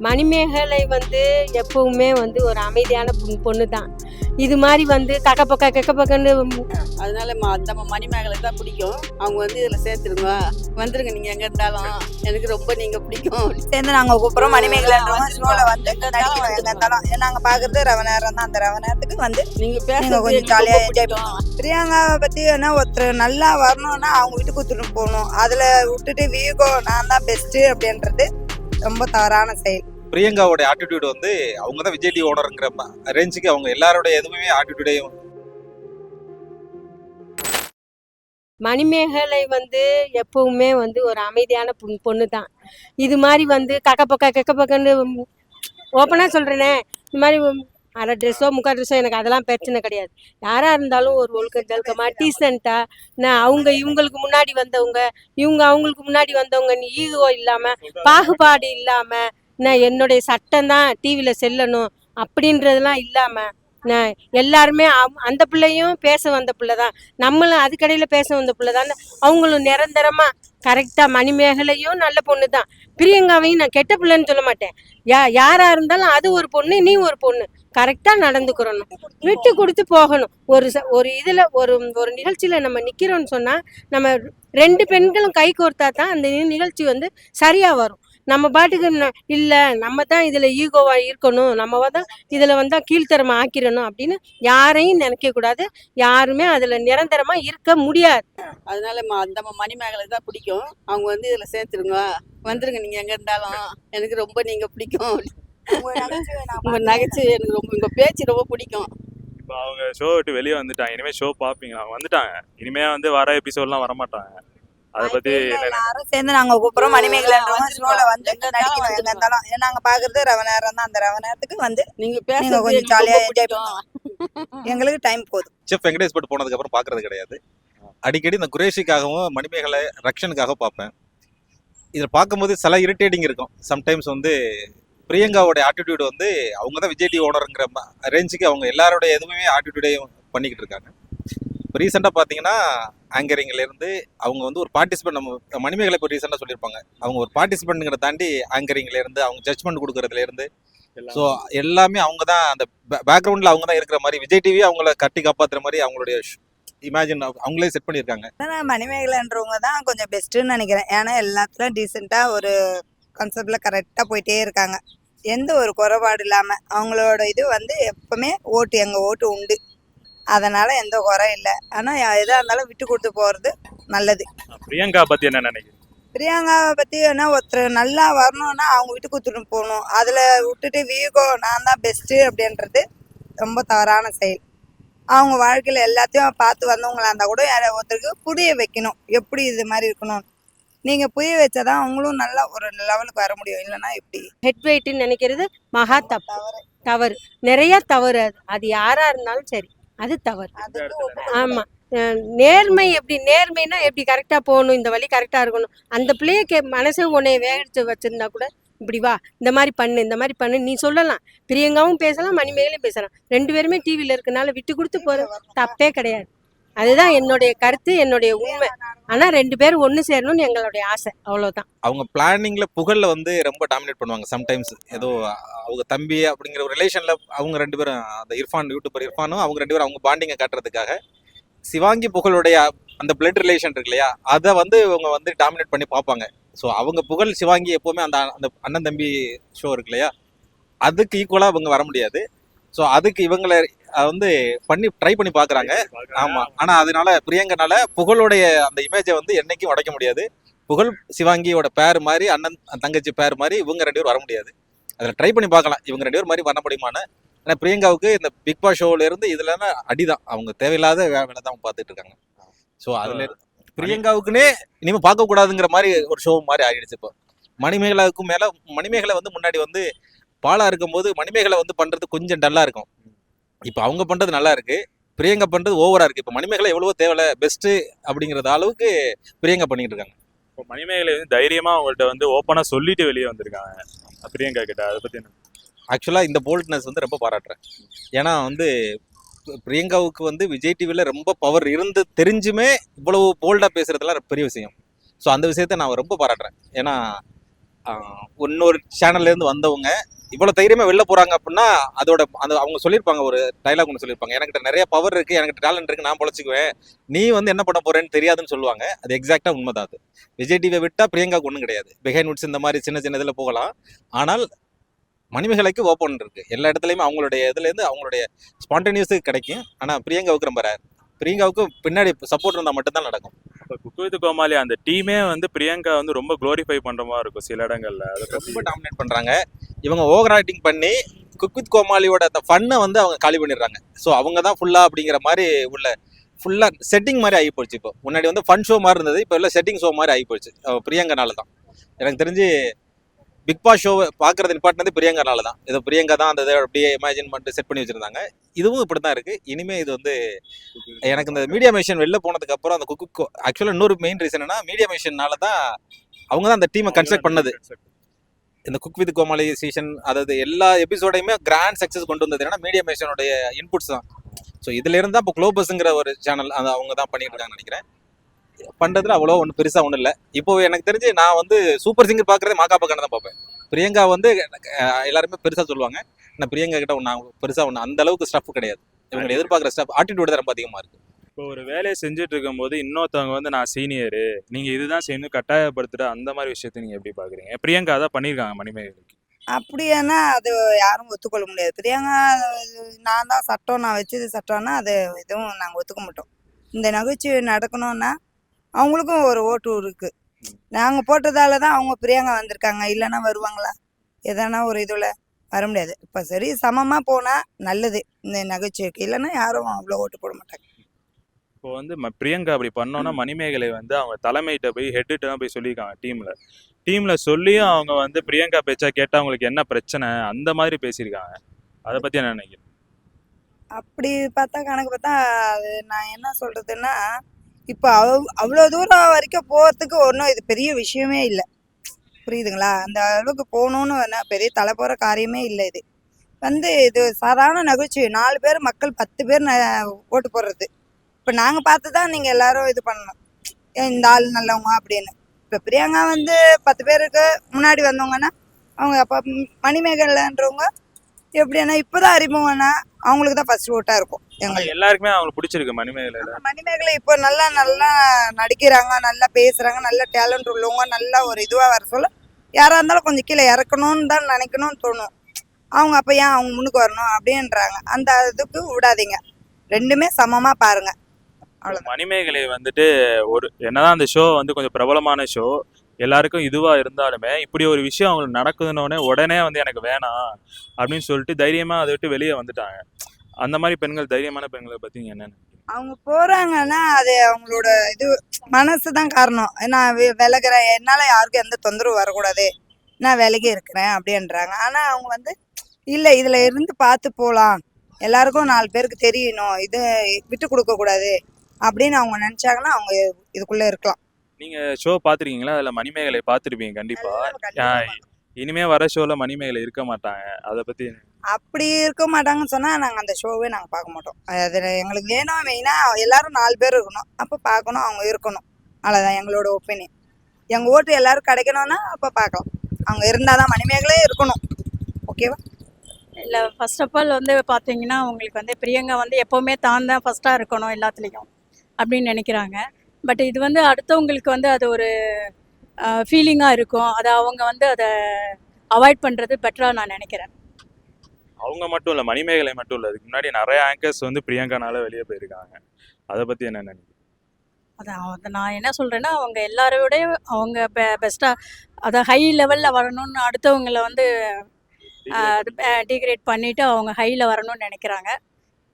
மணிமேகலை எப்பவுமே ஒரு அமைதியான பொண்ணு தான். இது மாதிரி கக்கப்பக்க கக்கப்பக்கன்னு அதனால அந்த மணிமேகலை தான் பிடிக்கும். அவங்க இதில் சேர்த்துருங்க, வந்துருங்க நீங்கள் எங்கே இருந்தாலும், எனக்கு ரொம்ப நீங்கள் பிடிக்கும். சேர்ந்து நாங்கள் கூப்பிட்றோம் மணிமேகலைன்றவங்க ஷோவில் நடிக்கணும். எங்கே இருந்தாலும் நாங்கள் பார்க்குறது ரவ நேரம் தான். அந்த ரவ நேரத்துக்கு நீங்கள் பேச கொஞ்சம் ஜாலியாக என்ஜாய் பண்ணுவோம். பிரியங்காவை பற்றி ஒருத்தர் நல்லா வரணும்னா அவங்க வீட்டுக்கு கூத்துட்டு போகணும். அதில் விட்டுட்டு வீகோ நான் தான் பெஸ்ட்டு அப்படின்றது ரொம்ப தவறான செயல். பிரியங்காவோட ஆட்டிடியூட் அவங்க தான் விஜய் டிவி ஓனருங்கிற ரேஞ்சுக்கு அவங்க எல்லாரோட எதுவுமே ஆட்டிடியூடையும். மணிமேகலை எப்பவுமே ஒரு அமைதியான பொண்ணு தான். இது மாதிரி கக்கப்பக்க கக்கப்பக்கன்னு ஓப்பனாக சொல்கிறேனே, இந்த மாதிரி அரை ட்ரெஸ்ஸோ முக்கால் ட்ரெஸ்ஸோ எனக்கு அதெல்லாம் பிரச்சனை கிடையாது. யாராக இருந்தாலும் ஒரு ஒழுக்கமாக டீசெண்டாக நான் அவங்க இவங்களுக்கு முன்னாடி வந்தவங்க, இவங்க அவங்களுக்கு முன்னாடி வந்தவங்க, நீ ஈகோ இல்லாமல் பாகுபாடு இல்லாமல் நான் என்னுடைய சட்டம் தான் டிவியில் செல்லணும் அப்படின்றதெல்லாம் இல்லாமல் நான் எல்லாருமே அந்த பிள்ளையும் பேச வந்த பிள்ளை தான், நம்மளும் அதுக்கடையில் பேச வந்த பிள்ளை தான். அவங்களும் நிரந்தரமாக கரெக்டாக மணிமேகலையும் நல்ல பொண்ணு தான், பிரியங்காவையும் நான் கெட்ட பிள்ளைன்னு சொல்ல மாட்டேன். யாராக இருந்தாலும் அது ஒரு பொண்ணு, நீ ஒரு பொண்ணு, கரெக்டாக நடந்துக்கிறணும், விட்டு கொடுத்து போகணும். ஒரு இதில் ஒரு நிகழ்ச்சியில் நம்ம நிற்கிறோன்னு சொன்னால் நம்ம ரெண்டு பெண்களும் கை கோர்த்தா தான் அந்த நிகழ்ச்சி சரியாக வரும். நம்ம பாட்டுக்கு இல்லை நம்ம தான் இதில் ஈகோவாக இருக்கணும், நம்ம தான் இதில் கீழ்த்தரமாக ஆக்கிடணும் அப்படின்னு யாரையும் நினைக்கக்கூடாது. யாருமே அதில் நிரந்தரமாக இருக்க முடியாது. அதனால அந்த மணிமேகலை தான் பிடிக்கும். அவங்க இதில் சேர்த்துருங்க, வந்துருங்க நீங்கள் எங்கே இருந்தாலும், எனக்கு ரொம்ப நீங்கள் பிடிக்கும். உங்கள் நகைச்சுவை எனக்கு ரொம்ப, உங்கள் பேச்சு ரொம்ப பிடிக்கும். இப்போ அவங்க ஷோ விட்டு வெளியே வந்துட்டாங்க. இனிமேல் ஷோ பார்ப்பீங்களா? வந்துட்டாங்க. இனிமேல் வர எபிசோட்லாம் வரமாட்டாங்க. அதை பற்றி எல்லாரும் சேர்ந்து நாங்கள் கூப்பிட்றோம் மணிமேகலைன்றவங்க ஷோவில் நடிக்கணும். எங்கே இருந்தாலும் நாங்கள் பார்க்குறது ரவ நேரம் தான். அந்த ரவ நேரத்துக்கு நீங்கள் பேச கொஞ்சம் ஜாலியாக என்ஜாய் பண்ணுவோம். எங்களுக்கு டைம் போதும். செஃப் வெங்கடேஷ் பட் போனதுக்கப்புறம் பார்க்கறது கிடையாது. அடிக்கடி இந்த குரேஷிக்காகவும் மணிமேகலை ரக்ஷனுக்காக பார்ப்பேன். இதில் பார்க்கும்போது சில இரிட்டேட்டிங் இருக்கும். சம்டைம்ஸ் பிரியங்காவோட ஆட்டிடியூட் அவங்க தான் விஜய் டிவி ஓனருங்கிற ரேஞ்சுக்கு அவங்க எல்லாரோட எதுவுமே ஆட்டிடியூடையும் பண்ணிக்கிட்டு இருக்காங்க. இப்போ ரீசெண்டாக பார்த்தீங்கன்னா ஆங்கரிங்லேருந்து அவங்க ஒரு பார்ட்டிசிபெண்ட், நம்ம மணிமேகலை இப்போ ரீசெண்டாக சொல்லியிருப்பாங்க, அவங்க ஒரு பார்ட்டிசிபெண்ட்ங்கிறத தாண்டி ஆங்கரிங்லேருந்து அவங்க ஜட்ஜ்மெண்ட் கொடுக்குறதுலேருந்து ஸோ எல்லாமே அவங்க தான் அந்த பேக்ரவுண்டில் அவங்க தான் இருக்கிற மாதிரி விஜய் டிவி அவங்கள கட்டி காப்பாற்றுற மாதிரி அவங்களுடைய இமேஜின் அவங்களே செட் பண்ணியிருக்காங்க. மணிமேகலைன்றவங்க தான் கொஞ்சம் பெஸ்ட்டுன்னு நினைக்கிறேன். ஏன்னா எல்லாத்துலையும் டீசெண்டாக ஒரு கான்செப்டில் கரெக்டாக போயிட்டே இருக்காங்க. எந்த ஒரு குறைபாடு இல்லாமல் அவங்களோட இது எப்பவுமே ஓட்டு, எங்கள் ஓட்டு உண்டு, அதனால எந்த குறை இல்லை. ஆனால் எதாக இருந்தாலும் விட்டு கொடுத்து போகிறது நல்லது. பிரியங்கா பற்றி என்ன நினைக்கிறீங்க? பிரியங்காவை பற்றி ஒருத்தர் நல்லா வரணும்னா அவங்க வீட்டு கொடுத்துட்டு போகணும். அதில் விட்டுட்டு வீகோ நான் தான் பெஸ்ட்டு அப்படின்றது ரொம்ப தவறான செயல். அவங்க வாழ்க்கையில் எல்லாத்தையும் பார்த்து வந்தவங்களா இருந்தால் கூட யாரை ஒருத்தருக்கு புரிய வைக்கணும், எப்படி இது மாதிரி இருக்கணும். நீங்கள் புரிய வச்சாதான் அவங்களும் நல்லா ஒரு லெவலுக்கு வர முடியும். இல்லைன்னா எப்படி ஹெட் வெயிட்னு நினைக்கிறது மகா தவறு. நிறைய தவறு. அது யாராக இருந்தாலும் சரி, அது தவறு. ஆமாம். நேர்மைனா எப்படி கரெக்டாக போகணும், இந்த வழி கரெக்டாக இருக்கணும். அந்த பிள்ளைய மனசு உன்னைய வேகடிச்சு வச்சிருந்தா கூட இப்படி வா, இந்த மாதிரி பண்ணு நீ சொல்லலாம். பிரியங்காவும் பேசலாம், மணிமேகலையும் பேசலாம். ரெண்டு பேருமே டிவியில் இருக்கனால விட்டு கொடுத்து போகிற தப்பே கிடையாது. அதுதான் என்னுடைய கருத்து, என்னுடைய உண்மை. ஆனால் ரெண்டு பேரும் ஒன்று சேரணும்னு எங்களுடைய ஆசை, அவ்வளோதான். அவங்க பிளானிங்கில் புகழில் ரொம்ப டாமினேட் பண்ணுவாங்க. சம்டைம்ஸ் ஏதோ அவங்க தம்பி அப்படிங்கிற ஒரு ரிலேஷனில் அவங்க ரெண்டு பேரும், அந்த இர்ஃபான் யூடியூபர் இர்ஃபானும் அவங்க ரெண்டு பேரும் அவங்க பாண்டிங்கை காட்டுறதுக்காக சிவாங்கி புகழுடைய அந்த பிளட் ரிலேஷன் இருக்கு இல்லையா, அதை இவங்க டாமினேட் பண்ணி பார்ப்பாங்க. ஸோ அவங்க புகழ் சிவாங்கி எப்போவுமே அந்த அண்ணன் தம்பி ஷோ இருக்கு இல்லையா, அதுக்கு ஈக்குவலாக அவங்க வர முடியாது. ஸோ அதுக்கு இவங்களை பண்ணி ட்ரை பண்ணி பார்க்குறாங்க. ஆமாம். ஆனால் அதனால பிரியங்கனால புகழோடைய அந்த இமேஜை என்னைக்கும் உடைக்க முடியாது. புகழ் சிவாங்கியோட பேர் மாதிரி, அண்ணன் தங்கச்சி பேர் மாதிரி இவங்க ரெண்டு பேரும் வர முடியாது. அதில் ட்ரை பண்ணி பார்க்கலாம் இவங்க ரெண்டு பேர் மாதிரி வர முடியுமான்னு. ஆனால் பிரியங்காவுக்கு இந்த பிக் பாஸ் ஷோவிலேருந்து இதில் அடிதான். அவங்க தேவையில்லாத வேலை தான் பார்த்துட்டு இருக்காங்க. ஸோ அதில் பிரியங்காவுக்குன்னே இனிமேல் பார்க்கக்கூடாதுங்கிற மாதிரி ஒரு ஷோ மாதிரி ஆகிடுச்சு. இப்போ மணிமேகலாவுக்கும் மேலே மணிமேகலை முன்னாடி பாலா இருக்கும்போது மணிமேகலை பண்ணுறது கொஞ்சம் டல்லாக இருக்கும். இப்போ அவங்க பண்ணுறது நல்லா இருக்கு, பிரியங்கா பண்ணுறது ஓவராக இருக்குது. இப்போ மணிமேகலை எவ்வளவோ தேவையில்ல பெஸ்ட்டு அப்படிங்கிறது அளவுக்கு பிரியங்கா பண்ணிக்கிட்டு இருக்காங்க. இப்போ மணிமேகலை தைரியமாக அவங்கள்ட்ட ஓப்பனாக சொல்லிட்டு வெளியே வந்திருக்காங்க பிரியங்கா கிட்ட. அதை பற்றி என்ன? ஆக்சுவலாக இந்த போல்ட்னஸ் ரொம்ப பாராட்டுறேன். ஏன்னா பிரியங்காவுக்கு விஜய் டிவியில் ரொம்ப பவர் இருந்து தெரிஞ்சுமே இவ்வளவு போல்டாக பேசுறதுலாம் பெரிய விஷயம். ஸோ அந்த விஷயத்த நான் ரொம்ப பாராட்டுறேன். ஏன்னா இன்னொரு சேனல்ல இருந்து வந்தவங்க இவ்வளவு தைரியமா வெளில போறாங்க அப்படின்னா அதோட அந்த அவங்க சொல்லியிருப்பாங்க, ஒரு டைலாக் ஒன்று சொல்லியிருப்பாங்க, எனக்கிட்ட நிறைய பவர் இருக்கு, எனக்கு டேலண்ட் இருக்கு, நான் பொழைச்சிக்குவேன், நீ வந்து என்ன பண்ண போறேன்னு தெரியாதுன்னு சொல்லுவாங்க. அது எக்ஸாக்டா உண்மைதான். அது விஜய் டிவியை விட்டா பிரியங்காவுக்கு ஒன்றும் கிடையாது. பிஹைண்ட் வுட்ஸ் இந்த மாதிரி சின்ன சின்ன இதில் போகலாம். ஆனால் மணிமேகலைக்கு ஓப்பன் இருக்கு. எல்லா இடத்துலையுமே அவங்களுடைய இதுலேருந்து அவங்களுடைய ஸ்பான்டேனியஸுக்கு கிடைக்கும். ஆனால் பிரியங்காவுக்கு ரொம்ப ரேர். பிரியங்காவுக்கு பின்னாடி சப்போர்ட் இருந்தால் மட்டும்தான் நடக்கும். இப்போ குக்கு வித் கோமாளி அந்த டீமே வந்து பிரியங்கா வந்து ரொம்ப க்ளோரிஃபை பண்ற மாதிரி இருக்கும் சில இடங்கள்ல. அதை பத்தி ரொம்ப டாமினேட் பண்றாங்க. இவங்க ஓவர் ஆக்டிங் பண்ணி குக் வித் கோமாளியோட அந்த ஃபன்னை வந்து அவங்க காலி பண்ணிடுறாங்க. ஸோ அவங்க தான் ஃபுல்லா அப்படிங்கிற மாதிரி உள்ள ஃபுல்லா செட்டிங் மாதிரி ஆகி போச்சு. இப்போ முன்னாடி வந்து ஃபன் ஷோ மாதிரி இருந்தது, இப்போ எல்லாம் செட்டிங் ஷோ மாதிரி ஆகி போச்சு. பிரியங்கானால தான் எனக்கு தெரிஞ்சு பிக் பாஸ் ஷோ பார்க்கறது நிப்பாட்டினது பிரியங்கானால தான். ஏதோ பிரியங்கா தான் அந்த இதை அப்படியே இமேஜின் பண்ணிட்டு செட் பண்ணி வச்சிருந்தாங்க. இதுவும் இப்படி தான் இருக்கு. இனிமே இது வந்து எனக்கு இந்த மீடியா மிஷன் வெளில போனதுக்கு அப்புறம் அந்த குக்கு ஆக்சுவலாக இன்னொரு மெயின் ரீசன் என்னன்னா, மீடியா மிஷன்னால தான் அவங்க தான் அந்த டீமை கன்ஸ்ட்ரக்ட் பண்ணது. இந்த குக் வித் கோமாளி சீசன், அதாவது எல்லா எபிசோடையுமே கிராண்ட் சக்ஸஸ் கொண்டு வந்தது ஏன்னா மீடியா மிஷனுடைய இன்புட்ஸ் தான். ஸோ இதுல இருந்தா இப்போ குளோபஸ்ங்கிற ஒரு சேனல் அது அவங்க தான் பண்ணிட்டு இருக்காங்கன்னு நினைக்கிறேன். பண்றதுல அவ்வளோ ஒன்றும் பெருசா ஒன்றும் இல்லை. இப்போ எனக்கு தெரிஞ்சு நான் வந்து சூப்பர் சிங்கர் பார்க்கறதே மாக்கா பக்கம் தான் பார்ப்பேன். பிரியங்கா வந்து எல்லாருமே பெருசா சொல்லுவாங்க. நான் பிரியங்கா கிட்ட ஒன்று பெருசா ஒன்று அந்த அளவுக்கு ஸ்டஃப் கிடையாது. இவங்க எதிர்பார்க்குற ஸ்டஃப் ஆட்டிடியூட் தான் ரொம்ப அதிகமா இருக்கு. இப்போ ஒரு வேலையை செஞ்சுட்டு இருக்கும்போது இன்னொருத்தவங்க வந்து நான் சீனியரு, நீங்க இதுதான் செய்யணும் கட்டாயப்படுத்துற அந்த மாதிரி விஷயத்தை நீங்க எப்படி பாக்குறீங்க? பிரியங்கா தான் பண்ணியிருக்காங்க மணிமேகலைக்கு. அப்படியானா அது யாரும் ஒத்துக்கொள்ள முடியாது. பிரியங்கா நான் தான் சட்டம், நான் வச்சது சட்டம்னா அது எதுவும் நாங்கள் ஒத்துக்க மாட்டோம். இந்த நகைச்சுவை நடக்கணும்னா அவங்களுக்கும் ஒரு ஓட்டு இருக்கு. நாங்கள் போட்டதால தான் அவங்க பிரியங்கா வந்திருக்காங்க. இல்லைன்னா வருவாங்களா? எதனா ஒரு இதில் வர முடியாது. இப்போ சரி சமமாக போனால் நல்லது இந்த நகைச்சுவைக்கு. இல்லைன்னா யாரும் அவ்வளோ ஓட்டு போட மாட்டாங்க. இப்போ வந்து பிரியங்கா அப்படி பண்ணோன்னா மணிமேகலை வந்து அவங்க தலைமையிட்ட போய் ஹெட்டுட்டு தான் போய் சொல்லியிருக்காங்க டீம்ல சொல்லியும் அவங்க வந்து பிரியங்கா பேச்சா கேட்டால் அவங்களுக்கு என்ன பிரச்சனை அந்த மாதிரி பேசியிருக்காங்க. அதை பற்றி என்ன நினைக்கிறேன்? அப்படி பார்த்தா கணக்கு பார்த்தா அது நான் என்ன சொல்கிறதுன்னா, இப்போ அவ்வளோ தூரம் வரைக்கும் போகிறதுக்கு ஒன்றும் இது பெரிய விஷயமே இல்லை. புரியுதுங்களா? அந்த அளவுக்கு போகணுன்னு என்ன பெரிய தலை போகிற காரியமே இல்லை. இது வந்து இது சாதாரண நகைச்சுவை. 4 பேர் மக்கள் 10 பேர் ஓட்டு போடுறது. இப்போ நாங்கள் பார்த்து தான் நீங்கள் எல்லாரும் இது பண்ணணும், ஏன் இந்த ஆள் நல்லவங்க அப்படின்னு. இப்போ பிரியங்கா வந்து 10 பேருக்கு முன்னாடி வந்தவங்கன்னா அவங்க அப்போ மணிமேகலைன்றவங்க எப்படின்னா இப்போ தான் அறிமுகம்னா அவங்களுக்கு தான் ஃபர்ஸ்ட் ஓட்டாக இருக்கும். எங்களுக்கு எல்லாருக்குமே அவங்களுக்கு பிடிச்சிருக்கு மணிமேகலையில. மணிமேகலை இப்போ நல்லா நல்லா நடிக்கிறாங்க, நல்லா பேசுகிறாங்க, நல்ல டேலண்ட் உள்ளவங்க, நல்லா ஒரு இதுவாக வர சொல்ல யாராக இருந்தாலும் கொஞ்சம் கீழே இறக்கணும்னு தான் நினைக்கணும்னு தோணும். அவங்க அப்போ ஏன் அவங்க முன்னுக்கு வரணும் அப்படின்றாங்க. அந்த இதுக்கு விடாதீங்க, ரெண்டுமே சமமாக பாருங்க. மணிமேகலை வந்துட்டு ஒரு என்னதான் அந்த ஷோ வந்து கொஞ்சம் பிரபலமான ஷோ, எல்லாருக்கும் இதுவா இருந்தாலுமே இப்படி ஒரு விஷயம் அவங்களுக்கு நடக்குதுன்னொடனே உடனே வந்து எனக்கு வேணாம் அப்படின்னு சொல்லிட்டு தைரியமா அதை விட்டு வெளியே வந்துட்டாங்க. அந்த மாதிரி பெண்கள், தைரியமான பெண்களை பத்தி நீங்க என்ன? அவங்க போறாங்கன்னா அது அவங்களோட இது மனசு தான் காரணம். நான் விலகிறேன், என்னால் யாருக்கும் எந்த தொந்தரவும் வரக்கூடாது, நான் விலகி இருக்கிறேன் அப்படின்றாங்க. ஆனால் அவங்க வந்து இல்லை இதில் இருந்து பார்த்து போகலாம், எல்லாருக்கும் 4 பேருக்கு தெரியணும், இதை விட்டு கொடுக்கக்கூடாது அப்படின்னு அவங்க நினச்சாங்கன்னா அவங்க இதுக்குள்ளே இருக்கலாம். நீங்க ஷோ பார்த்துருக்கீங்களா? அதில் மணிமேகலை பார்த்துருப்பீங்க கண்டிப்பா. இனிமே வர ஷோல மணிமேகலை இருக்க மாட்டாங்க, அதை பத்தி? அப்படி இருக்க மாட்டாங்கன்னு சொன்னால் நாங்கள் அந்த ஷோவே நாங்கள் பார்க்க மாட்டோம். அதில் எங்களுக்கு வேணும் மெயினாக எல்லாரும் 4 பேர் இருக்கணும், அப்போ பார்க்கணும், அவங்க இருக்கணும், அவ்வளோதான் எங்களோட ஒப்பீனியன். எங்கள் ஓட்டு எல்லாரும் கிடைக்கணும்னா அப்போ பார்க்கலாம். அவங்க இருந்தால் தான் மணிமேகலே இருக்கணும். ஓகேவா? இல்லை, ஃபர்ஸ்ட் ஆஃப் ஆல் வந்து பார்த்தீங்கன்னா அவங்களுக்கு வந்து பிரியங்கா வந்து எப்போவுமே தான் தான் ஃபஸ்ட்டாக இருக்கணும் எல்லாத்துலேயும் அப்படின்னு நினைக்கிறாங்க. பட் இது வந்து அடுத்தவங்களுக்கு வந்து அது ஒரு ஃபீலிங்காக இருக்கும். அதை அவங்க வந்து அதை அவாய்ட் பண்ணுறது பெட்டராக நான் நினைக்கிறேன். அவங்க மட்டும் இல்லை, மணிமேகலை மட்டும் இல்லை, அதுக்கு முன்னாடி நிறைய ஆங்கர்ஸ் வந்து பிரியங்கானால வெளியே போயிருக்காங்க. அதை பற்றி என்ன நினைக்கிறீங்க? அதை நான் என்ன சொல்கிறேன்னா அவங்க எல்லாரோடையும் அவங்க பெஸ்ட்டாக அதை ஹை லெவலில் வரணும்னு அடுத்தவங்களை வந்து டிகிரேட் பண்ணிவிட்டு அவங்க ஹையில் வரணும்னு நினைக்கிறாங்க.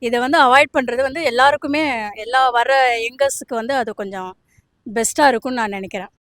இதை வந்து அவாய்ட் பண்ணுறது வந்து எல்லாருக்குமே, எல்லா வர யங்கர்ஸுக்கு வந்து அது கொஞ்சம் பெஸ்ட்டாக இருக்கும்னு நான் நினைக்கிறேன்.